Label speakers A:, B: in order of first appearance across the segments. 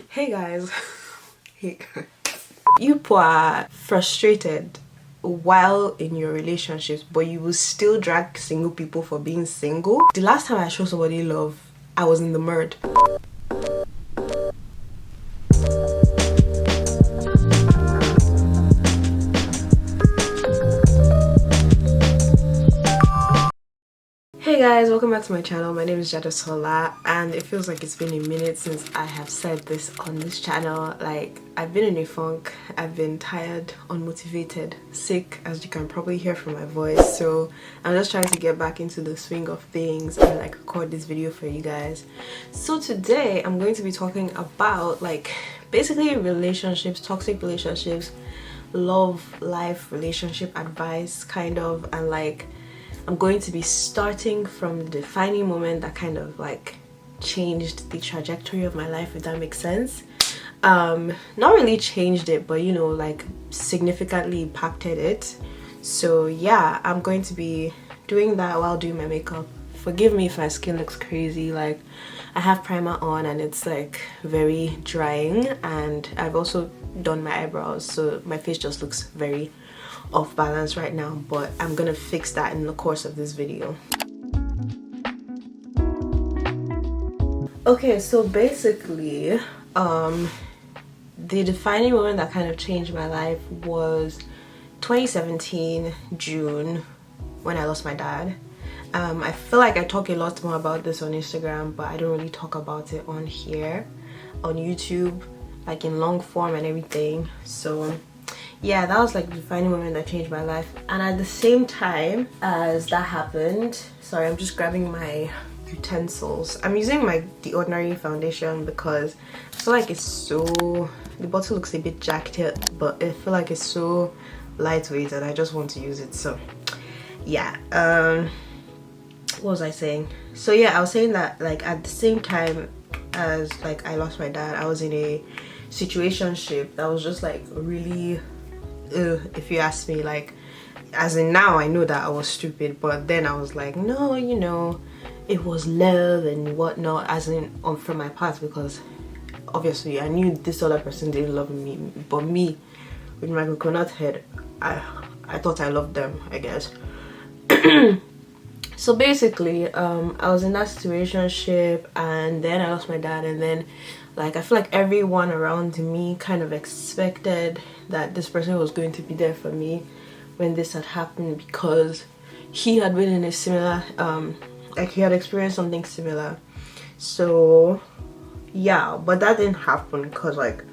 A: Hey guys. Hey guys. You are frustrated while in your relationships, but you will still drag single people for being single. The last time I showed somebody love, I was in the mud. Hey guys, welcome back to my channel. My name is Jadesola, and it feels like it's been a minute since I have said this on this channel. Like, I've been in a funk, I've been tired, unmotivated, sick, as you can probably hear from my voice. So I'm just trying to get back into the swing of things and like record this video for you guys. So today I'm going to be talking about like basically relationships, toxic relationships, love life, relationship advice kind of, and like I'm going to be starting from the defining moment that kind of like changed the trajectory of my life, if that makes sense. Not really changed it, but you know, like significantly impacted it. So yeah, I'm going to be doing that while doing my makeup. Forgive me if my skin looks crazy. Like, I have primer on and it's like very drying, and I've also done my eyebrows, so my face just looks very off balance right now, but I'm gonna fix that in the course of this video. Okay, so basically the defining moment that kind of changed my life was 2017 June, when I lost my dad. I feel like I talk a lot more about this on Instagram, but I don't really talk about it on here on YouTube, like in long form and everything. So yeah, that was like the defining moment that changed my life. And at the same time as that happened, sorry, I'm just grabbing my utensils. I'm using the Ordinary foundation because I feel like it's so, the bottle looks a bit jacked, but I feel like it's so lightweight and I just want to use it. So yeah, what was I saying? So yeah, I was saying that like at the same time as like I lost my dad, I was in a situationship that was just like really if you ask me. Like, as in now I know that I was stupid, but then I was like, no, you know, it was love and whatnot, as in from my part, because obviously I knew this other person didn't love me, but me with my coconut head, I thought I loved them, I guess. So basically I was in that situationship, and then I lost my dad, and then like I feel like everyone around me kind of expected that this person was going to be there for me when this had happened, because he had been in a similar like he had experienced something similar. So yeah, but that didn't happen because like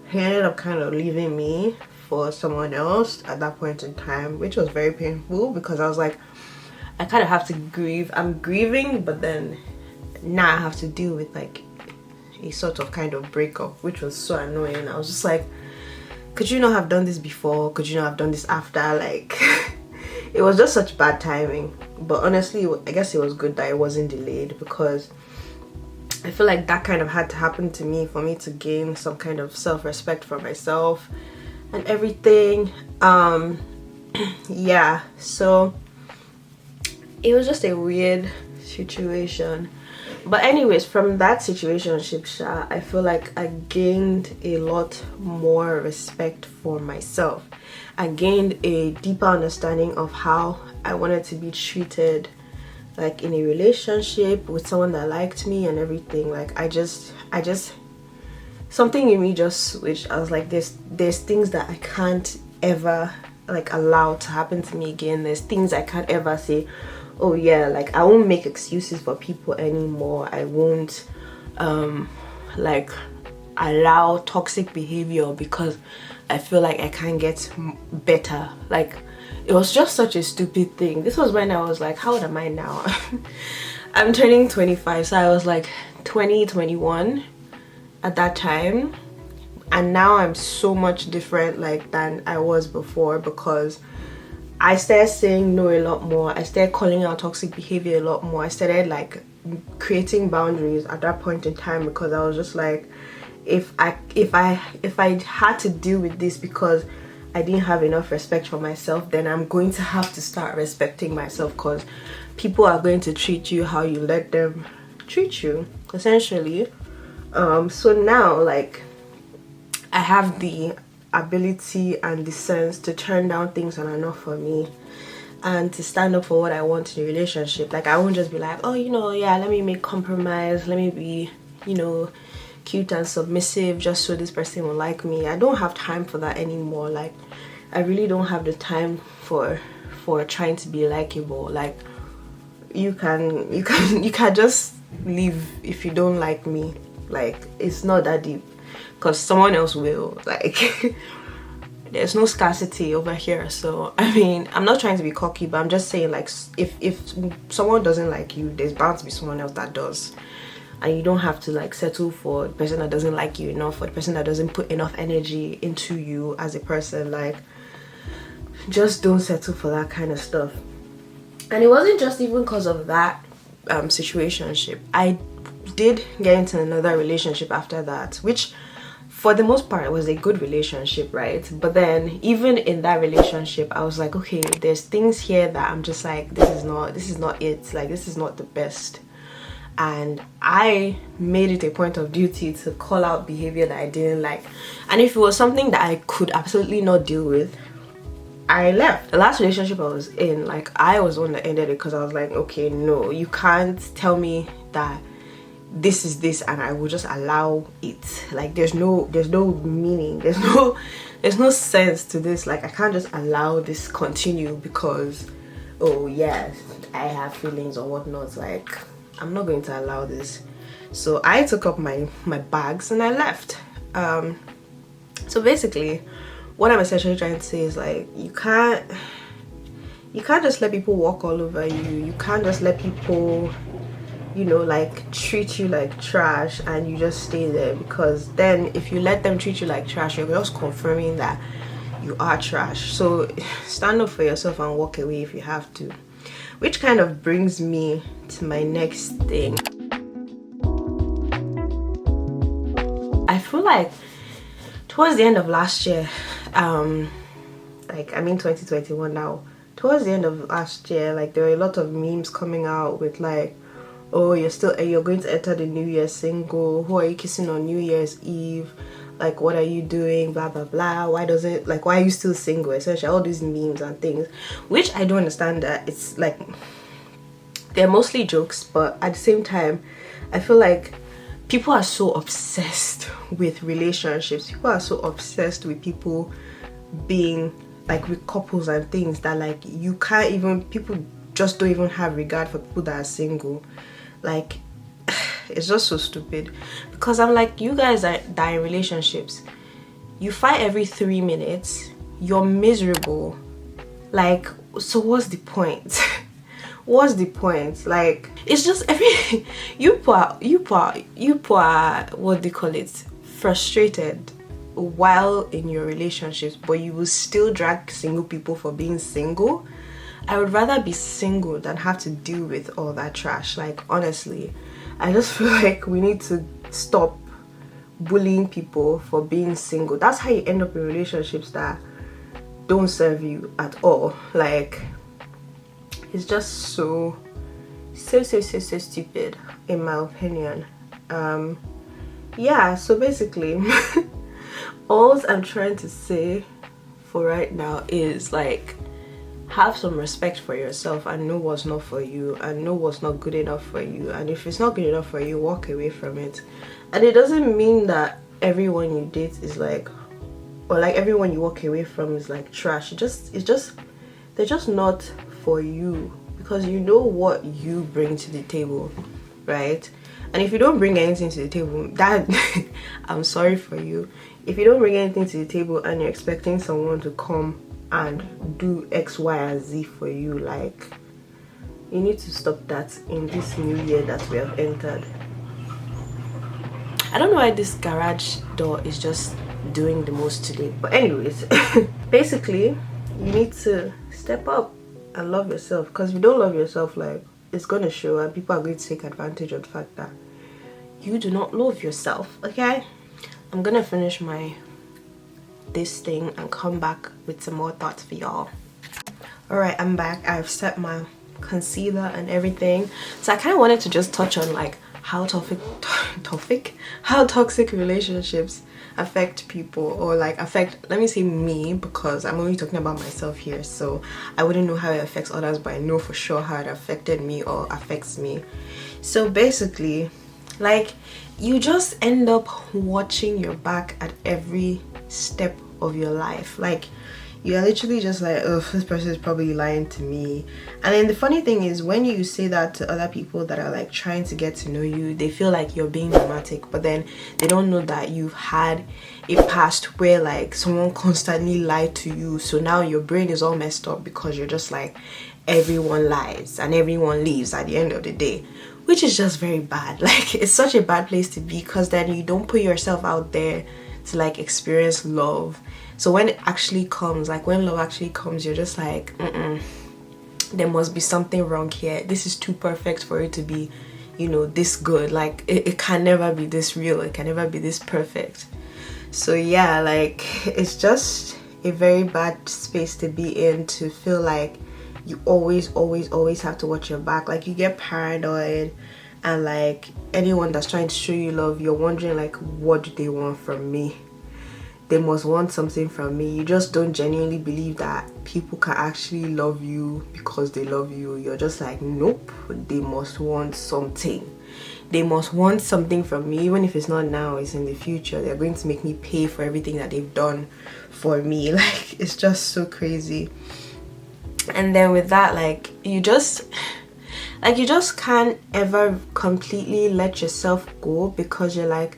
A: he ended up kind of leaving me for someone else at that point in time, which was very painful because I was like, I kind of have to grieve. I'm grieving, but then now I have to deal with like a sort of kind of breakup, which was so annoying. I was just like, could you not have done this before? Could you not have done this after? Like it was just such bad timing. But honestly, I guess it was good that it wasn't delayed, because I feel like that kind of had to happen to me for me to gain some kind of self-respect for myself and everything. Yeah, so it was just a weird situation. But anyways, from that situationship, I feel like I gained a lot more respect for myself. I gained a deeper understanding of how I wanted to be treated, like in a relationship with someone that liked me and everything. Like I just something in me just switched. I was like, there's things that I can't ever like allow to happen to me again. There's things I can't ever say, oh yeah, like I won't make excuses for people anymore. I won't like allow toxic behavior because I feel like I can't get better. Like, it was just such a stupid thing. This was when I was like, how old am I now? I'm turning 25, so I was like 20, 21 at that time, and now I'm so much different like than I was before, because I started saying no a lot more. I started calling out toxic behavior a lot more. I started like creating boundaries at that point in time, because I was just like, if I had to deal with this because I didn't have enough respect for myself, then I'm going to have to start respecting myself, because people are going to treat you how you let them treat you, essentially. So now, like, I have the ability and the sense to turn down things that are not for me, and to stand up for what I want in a relationship. Like, I won't just be like, oh, you know, yeah, let me make compromise, let me be, you know, cute and submissive just so this person will like me. I don't have time for that anymore. Like, I really don't have the time for trying to be likable. Like, you can just leave if you don't like me. Like, it's not that deep, because someone else will. Like, there's no scarcity over here. So I mean, I'm not trying to be cocky, but I'm just saying, like, if someone doesn't like you, there's bound to be someone else that does. And you don't have to, like, settle for the person that doesn't like you enough, or the person that doesn't put enough energy into you as a person. Like, just don't settle for that kind of stuff. And it wasn't just even because of that situationship. I did get into another relationship after that, which for the most part was a good relationship, right? But then even in that relationship, I was like, okay, there's things here that I'm just like, this is not it. Like, this is not the best. And I made it a point of duty to call out behavior that I didn't like. And if it was something that I could absolutely not deal with, I left. The last relationship I was in, like, I was the one that ended it, because I was like, okay, no, you can't tell me that this is this and I will just allow it. Like, there's no meaning, there's no sense to this. Like, I can't just allow this continue because, oh yes, I have feelings or whatnot. Like, I'm not going to allow this. So I took up my bags and I left. So basically, what I'm essentially trying to say is, like, you can't just let people walk all over you. You can't just let people, you know, like, treat you like trash and you just stay there. Because then if you let them treat you like trash, you're just confirming that you are trash. So stand up for yourself and walk away if you have to. Which kind of brings me to my next thing. I feel like towards the end of last year, like, I'm in 2021 now. Towards the end of last year, like, there were a lot of memes coming out with, like, oh, you're going to enter the New Year single. Who are you kissing on New Year's Eve? Like, what are you doing? Blah blah blah. Why are you still single? Essentially, all these memes and things, which I don't understand. That it's like, they're mostly jokes, but at the same time, I feel like people are so obsessed with relationships. People are so obsessed with people being, like, with couples and things, that, like, people just don't even have regard for people that are single. Like, it's just so stupid. Because I'm like, you guys that are in relationships, you fight every 3 minutes, you're miserable. Like, so what's the point? What's the point? Like, it's just you are what do you call it, frustrated while in your relationships, but you will still drag single people for being single. I would rather be single than have to deal with all that trash. Like, honestly, I just feel like we need to stop bullying people for being single. That's how you end up in relationships that don't serve you at all. Like, it's just so stupid, in my opinion. Yeah, so basically all I'm trying to say for right now is, like, have some respect for yourself and know what's not for you and know what's not good enough for you. And if it's not good enough for you, walk away from it. And it doesn't mean that everyone you date is like, or like everyone you walk away from is like trash. They're just not for you, because you know what you bring to the table, right? And if you don't bring anything to the table, that I'm sorry for you. If you don't bring anything to the table and you're expecting someone to come and do X, Y, and Z for you, like, you need to stop that in this new year that we have entered. I don't know why this garage door is just doing the most today, but anyways, basically, you need to step up and love yourself, because if you don't love yourself, like, it's gonna show, and people are going to take advantage of the fact that you do not love yourself. Okay, I'm gonna finish this thing and come back with some more thoughts for y'all. All right, I'm back. I've set my concealer and everything, so I kind of wanted to just touch on, like, how how toxic relationships affect people, or like affect, let me say me, because I'm only talking about myself here, so I wouldn't know how it affects others, but I know for sure how it affected me or affects me. So basically, like, you just end up watching your back at every step of your life. Like, you're literally just like, oh, this person is probably lying to me. And then the funny thing is, when you say that to other people that are like trying to get to know you, they feel like you're being dramatic, but then they don't know that you've had a past where like someone constantly lied to you. So now your brain is all messed up because you're just like, everyone lies and everyone leaves at the end of the day, which is just very bad. Like, it's such a bad place to be, because then you don't put yourself out there to like experience love. So when it actually comes, like when love actually comes, you're just like, there must be something wrong here. This is too perfect for it to be, you know, this good. Like, it can never be this real. It can never be this perfect. So yeah, like, it's just a very bad space to be in, to feel like you always have to watch your back. Like, you get paranoid, and like anyone that's trying to show you love, you're wondering like, what do they want from me? They must want something from me. You just don't genuinely believe that people can actually love you because they love you. You're just like, nope, they must want something. They must want something from me, even if it's not now, it's in the future. They're going to make me pay for everything that they've done for me. Like, it's just so crazy. And then with that, like, you just can't ever completely let yourself go, because you're like,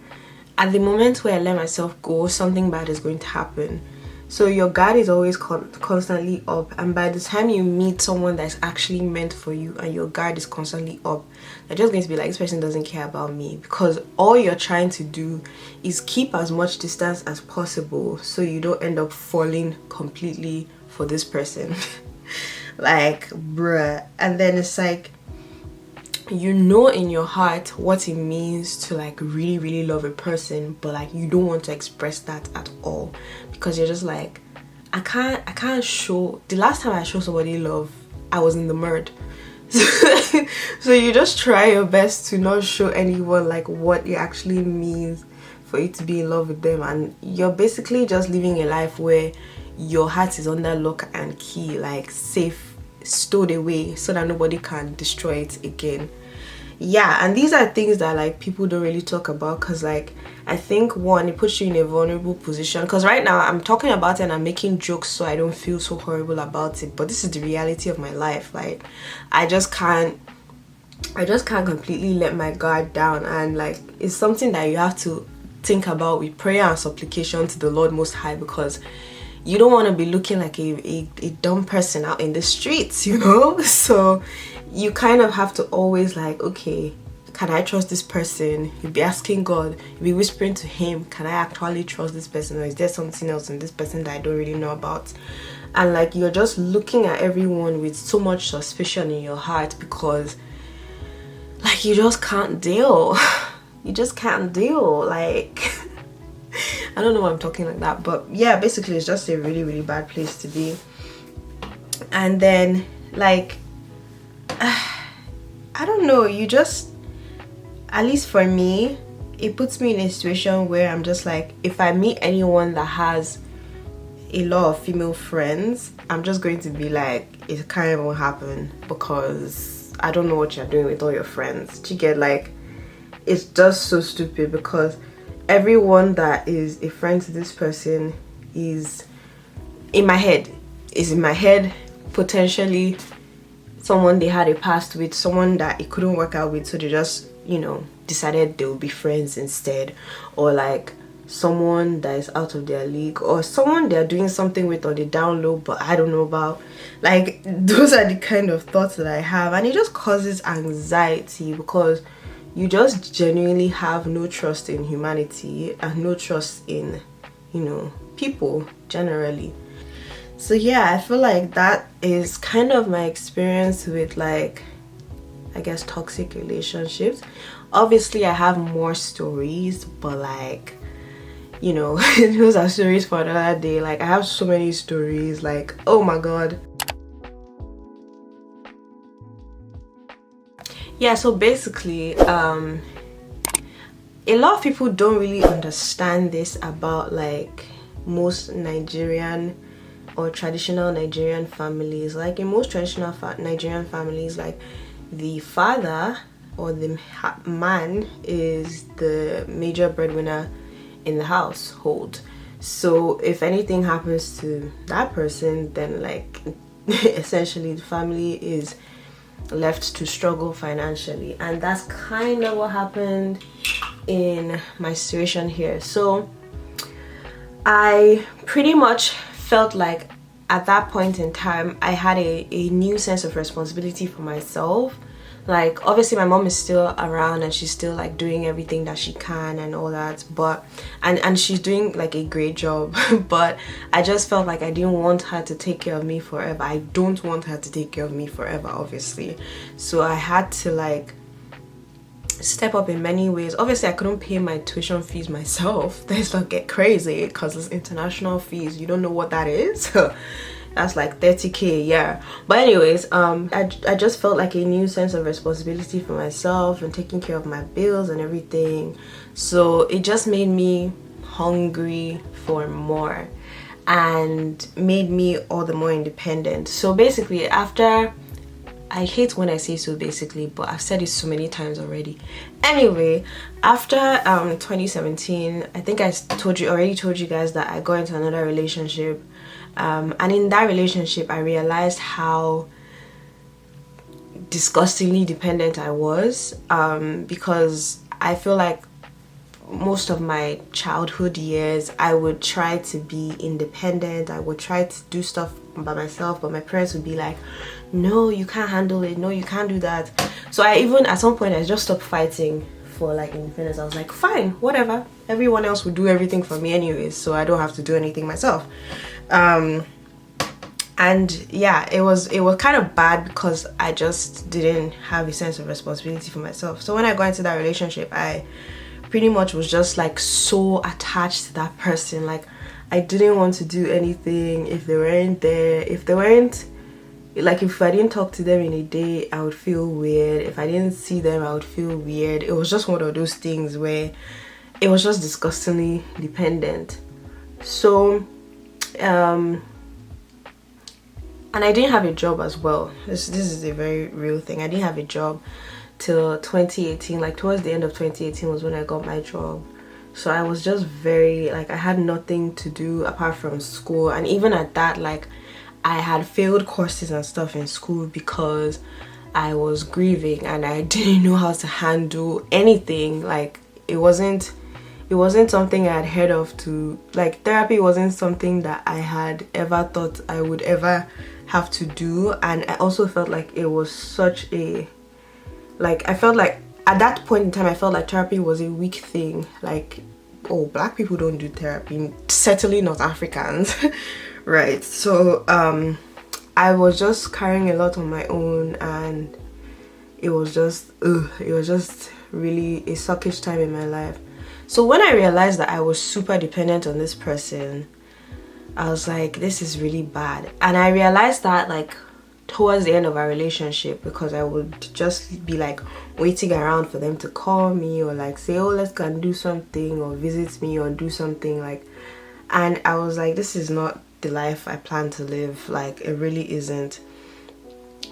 A: at the moment where I let myself go, something bad is going to happen. So your guard is always constantly up, and by the time you meet someone that's actually meant for you and your guard is constantly up, they're just going to be like, this person doesn't care about me, because all you're trying to do is keep as much distance as possible so you don't end up falling completely for this person. Like, bruh. And then it's like, you know in your heart what it means to like really love a person, but like you don't want to express that at all, because you're just like, I can't show. The last time I showed somebody love, I was in the mud. So you just try your best to not show anyone like what it actually means for you to be in love with them, and you're basically just living a life where your heart is under lock and key, like safe, stowed away, so that nobody can destroy it again. Yeah, and these are things that like people don't really talk about, because like, I think, one, it puts you in a vulnerable position, because right now I'm talking about it and I'm making jokes so I don't feel so horrible about it, but this is the reality of my life. Like, I just can't completely let my guard down, and like, it's something that you have to think about with prayer and supplication to the Lord Most High, because you don't want to be looking like a dumb person out in the streets, you know? So you kind of have to always like, okay, can I trust this person? You'll be asking God, you'll be whispering to him, can I actually trust this person, or is there something else in this person that I don't really know about? And like, you're just looking at everyone with so much suspicion in your heart, because like, you just can't deal. You just can't deal. Like, I don't know why I'm talking like that, but yeah, basically it's just a really bad place to be. And then like, I don't know, you just, at least for me, it puts me in a situation where I'm just like, if I meet anyone that has a lot of female friends, I'm just going to be like, it can't even happen, because I don't know what you're doing with all your friends. Do you get? Like, it's just so stupid, because everyone that is a friend to this person is in my head potentially someone they had a past with, someone that it couldn't work out with, so they just, you know, decided they would be friends instead, or like someone that is out of their league, or someone they're doing something with on the down low but I don't know about. Like, those are the kind of thoughts that I have, and it just causes anxiety, because you just genuinely have no trust in humanity and no trust in, you know, people generally. So yeah, I feel like that is kind of my experience with like, I guess, toxic relationships. Obviously I have more stories, but like, you know, those are stories for another day. Like, I have so many stories, like, oh my god. Yeah, so basically a lot of people don't really understand this about like most Nigerian or traditional Nigerian families. Like in most traditional Nigerian families, like the father or the man is the major breadwinner in the household. So if anything happens to that person, then like essentially the family is left to struggle financially. And that's kind of what happened in my situation here. So I pretty much felt like at that point in time I had a new sense of responsibility for myself. Like obviously my mom is still around and she's still like doing everything that she can and all that, but and she's doing like a great job but I just felt like I didn't want her to take care of me forever. I don't want her to take care of me forever, obviously. So I had to like step up in many ways. Obviously I couldn't pay my tuition fees myself. Let's not get crazy, because it's international fees. You don't know what that is. That's like 30k a year. But anyways, I just felt like a new sense of responsibility for myself and taking care of my bills and everything. So it just made me hungry for more and made me all the more independent. So basically, after, I hate when I say so basically, but I've said it so many times already. Anyway, after 2017, I think I already told you guys that I got into another relationship. And in that relationship I realized how disgustingly dependent I was, because I feel like most of my childhood years I would try to be independent. I would try to do stuff by myself, but my parents would be like, no, you can't handle it, no, you can't do that. So I even at some point I just stopped fighting for like independence. I was like, fine, whatever, everyone else would do everything for me anyways, so I don't have to do anything myself. And yeah, it was kind of bad because I just didn't have a sense of responsibility for myself. So when I got into that relationship, I pretty much was just like so attached to that person. Like I didn't want to do anything if they weren't there. If they weren't, like if I didn't talk to them in a day, I would feel weird. If I didn't see them, I would feel weird. It was just one of those things where it was just disgustingly dependent. So and I didn't have a job as well. This is a very real thing. I didn't have a job till 2018. Like towards the end of 2018 was when I got my job. So I was just very like, I had nothing to do apart from school. And even at that, like I had failed courses and stuff in school because I was grieving and I didn't know how to handle anything. Like it wasn't something I had heard of. To like, therapy wasn't something that I had ever thought I would ever have to do. And I also felt like it was such a, like I felt like at that point in time I felt like therapy was a weak thing. Like, oh, black people don't do therapy, certainly not Africans. Right. So I was just carrying a lot on my own, and it was just really a suckish time in my life. So when I realized that I was super dependent on this person, I was like, this is really bad. And I realized that like towards the end of our relationship, because I would just be like waiting around for them to call me or like say, oh, let's go and do something, or visit me or do something, like, and I was like, this is not the life I plan to live. Like it really isn't.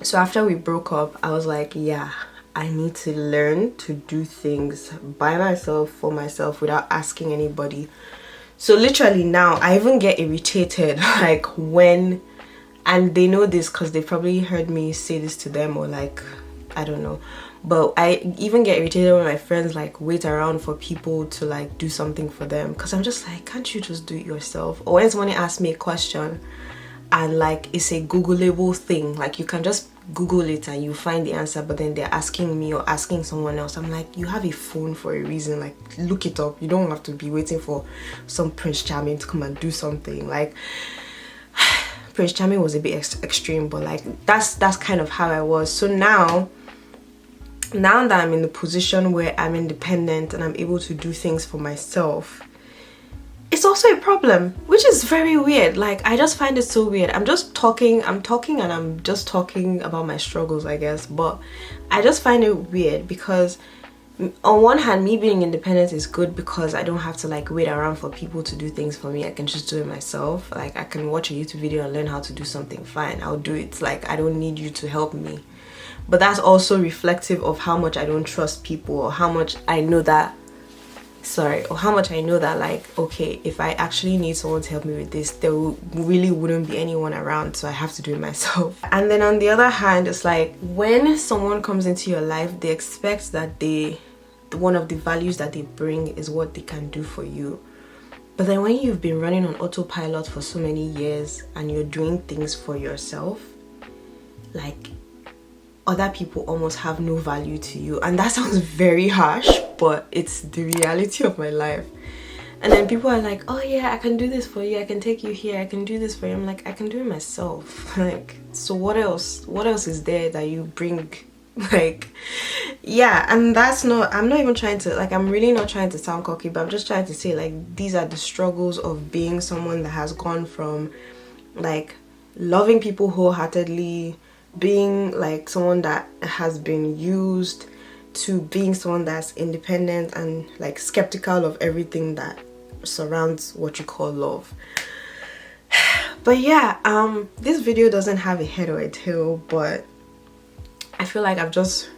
A: So after we broke up, I was like, yeah, I need to learn to do things by myself, for myself, without asking anybody. So literally now I even get irritated like when, and they know this because they probably heard me say this to them, or like, I don't know, but I even get irritated when my friends like wait around for people to like do something for them, because I'm just like, can't you just do it yourself? Or when somebody asks me a question and like it's a Googleable thing, like you can just Google it and you find the answer, but then they're asking me or asking someone else. I'm like, you have a phone for a reason, like look it up. You don't have to be waiting for some Prince Charming to come and do something. Like Prince Charming was a bit extreme, but like that's kind of how I was. So now that I'm in the position where I'm independent and I'm able to do things for myself, it's also a problem, which is very weird. Like I just find it so weird. I'm talking and I'm just talking about my struggles, I guess, but I just find it weird because on one hand, me being independent is good because I don't have to like wait around for people to do things for me. I can just do it myself. Like I can watch a YouTube video and learn how to do something, fine, I'll do it. Like I don't need you to help me. But that's also reflective of how much I don't trust people, or how much I know that like, okay, if I actually need someone to help me with this, there really wouldn't be anyone around, so I have to do it myself. And then on the other hand, it's like when someone comes into your life, they expect that one of the values that they bring is what they can do for you. But then when you've been running on autopilot for so many years and you're doing things for yourself, like other people almost have no value to you. And that sounds very harsh, but it's the reality of my life. And then people are like, oh yeah, I can do this for you, I can take you here, I can do this for you. I'm like, I can do it myself. Like, so what else is there that you bring? Like, yeah. And that's not, I'm not even trying to, like, I'm really not trying to sound cocky, but I'm just trying to say, like, these are the struggles of being someone that has gone from like loving people wholeheartedly, being like someone that has been used, to being someone that's independent and like skeptical of everything that surrounds what you call love. But yeah, this video doesn't have a head or a tail, but I feel like I've just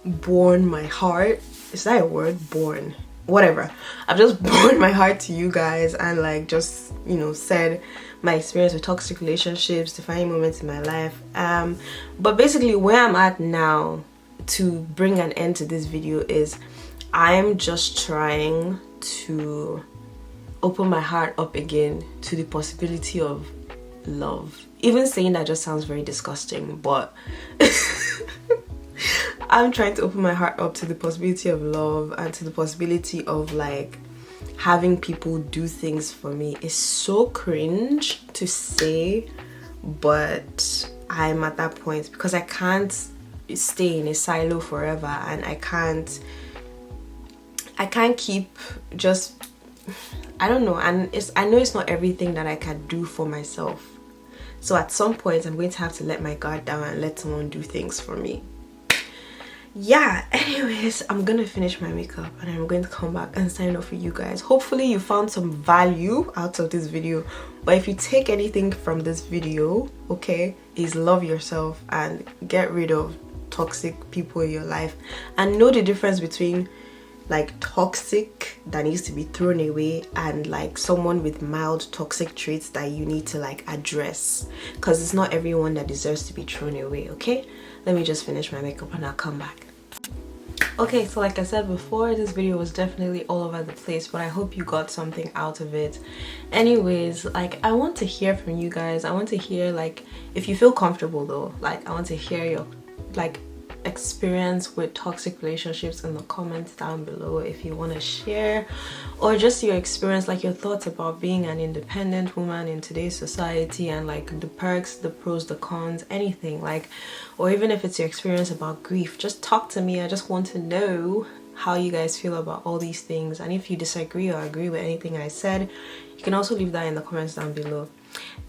A: borne my heart, is that a word? Born, whatever, I've just borne my heart to you guys, and like just, you know, said my experience with toxic relationships, defining moments in my life. But basically where I'm at now, to bring an end to this video, is I'm just trying to open my heart up again to the possibility of love. Even saying that just sounds very disgusting, but I'm trying to open my heart up to the possibility of love, and to the possibility of like having people do things for me. It's so cringe to say, but I'm at that point because I can't stay in a silo forever, and I can't keep just, I don't know, and I know it's not everything that I can do for myself. So at some point I'm going to have to let my guard down and let someone do things for me. Yeah, anyways, I'm gonna finish my makeup and I'm going to come back and sign off for you guys. Hopefully you found some value out of this video, but if you take anything from this video, okay, is love yourself and get rid of toxic people in your life, and know the difference between like toxic that needs to be thrown away and like someone with mild toxic traits that you need to like address, because it's not everyone that deserves to be thrown away. Okay, let me just finish my makeup and I'll come back. Okay, so like I said before, this video was definitely all over the place, but I hope you got something out of it. Anyways, like I want to hear from you guys. I want to hear, like, if you feel comfortable though, like I want to hear your like experience with toxic relationships in the comments down below, if you want to share, or just your experience, like your thoughts about being an independent woman in today's society, and like the perks, the pros, the cons, anything, like, or even if it's your experience about grief, just talk to me. I just want to know how you guys feel about all these things, and if you disagree or agree with anything I said, you can also leave that in the comments down below.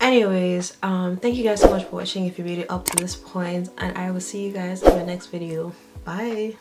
A: Anyways, thank you guys so much for watching if you made it up to this point, and I will see you guys in my next video. Bye.